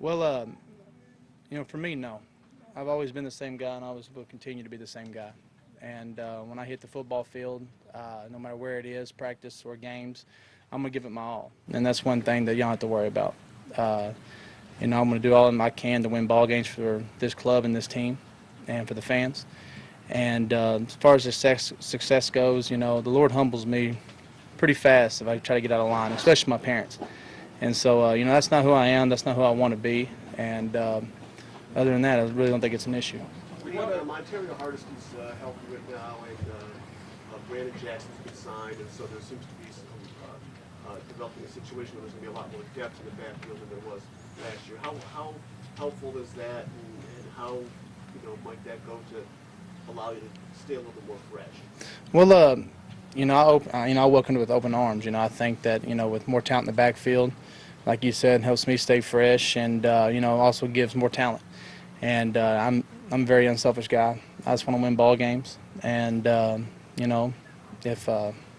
Well, for me, no. I've always been the same guy, and I always will continue to be the same guy. And when I hit the football field, no matter where it is, practice or games, I'm going to give it my all. And that's one thing that you don't have to worry about. I'm going to do all I can to win ball games for this club and this team and for the fans. And as far as the success goes, the Lord humbles me pretty fast if I try to get out of line, especially my parents. And so, that's not who I am. That's not who I want to be. And other than that, I really don't think it's an issue. What Ontario Hardesty's helping you with now, and Brandon Jackson's been signed, and so there seems to be some developing a situation where there's going to be a lot more depth in the backfield than there was last year. How helpful is that, and how might that go to allow you to stay a little bit more fresh? Well, I welcome it with open arms. I think that with more talent in the backfield, like you said, helps me stay fresh, and also gives more talent. And I'm a very unselfish guy. I just want to win ball games, and if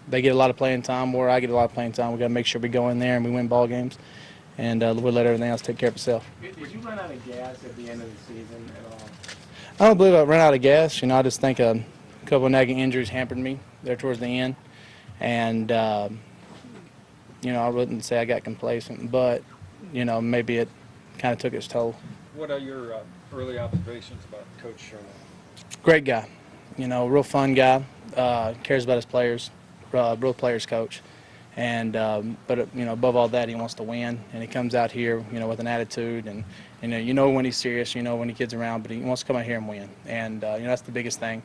they get a lot of playing time or I get a lot of playing time, we got to make sure we go in there and we win ball games, and we'll let everything else take care of itself. Did you run out of gas at the end of the season at all? I don't believe I ran out of gas. I just think a couple of nagging injuries hampered me there towards the end, and I wouldn't say I got complacent, but maybe it kind of took its toll. What are your early observations about Coach Sherman? Great guy, real fun guy, cares about his players, real players coach, and but above all that, he wants to win, and he comes out here with an attitude, and when he's serious, when he kids around, but he wants to come out here and win, and that's the biggest thing,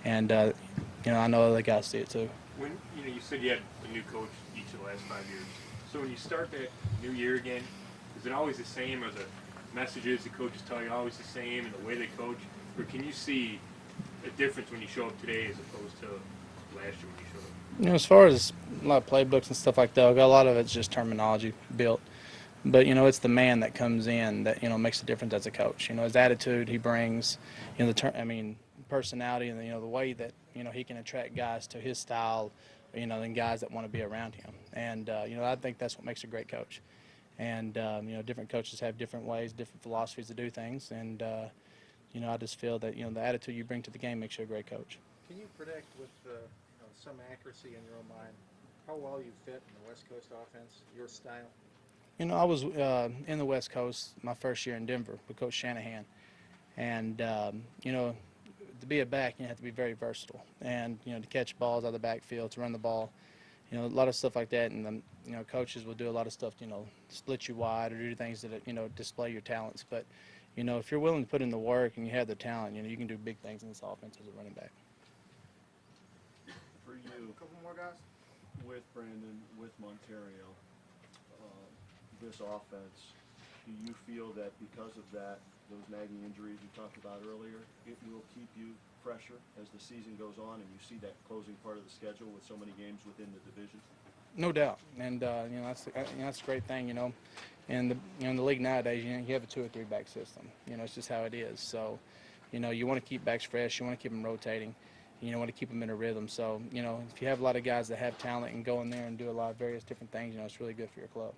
and I know other guys see it too. When you said you had a new coach each of the last 5 years, so when you start that new year again, is it always the same? Are the messages the coaches tell you always the same, and the way they coach, or can you see a difference when you show up today as opposed to last year when you showed up? As far as a lot of playbooks and stuff like that, a lot of it's just terminology built. But, it's the man that comes in that, makes a difference as a coach. His attitude he brings, personality, and, the way that, he can attract guys to his style, and guys that want to be around him. And, I think that's what makes a great coach. And, different coaches have different ways, different philosophies to do things. And, I just feel that, the attitude you bring to the game makes you a great coach. Can you predict with some accuracy in your own mind how well you fit in the West Coast offense, your style? I was in the West Coast my first year in Denver with Coach Shanahan. And, to be a back, you have to be very versatile. And, to catch balls out of the backfield, to run the ball, a lot of stuff like that. And, coaches will do a lot of stuff, split you wide or do things that, display your talents. But, if you're willing to put in the work and you have the talent, you can do big things in this offense as a running back. For you, A couple more guys. with Brandon, with Montario, this offense, do you feel that because of that, those nagging injuries you talked about earlier, it will keep you fresher as the season goes on and you see that closing part of the schedule with so many games within the division? No doubt, and that's a great thing. In the league nowadays, you have a 2 or 3 back system. It's just how it is. So, you want to keep backs fresh. You want to keep them rotating. You want to keep them in a rhythm. So, if you have a lot of guys that have talent and go in there and do a lot of various different things, it's really good for your club.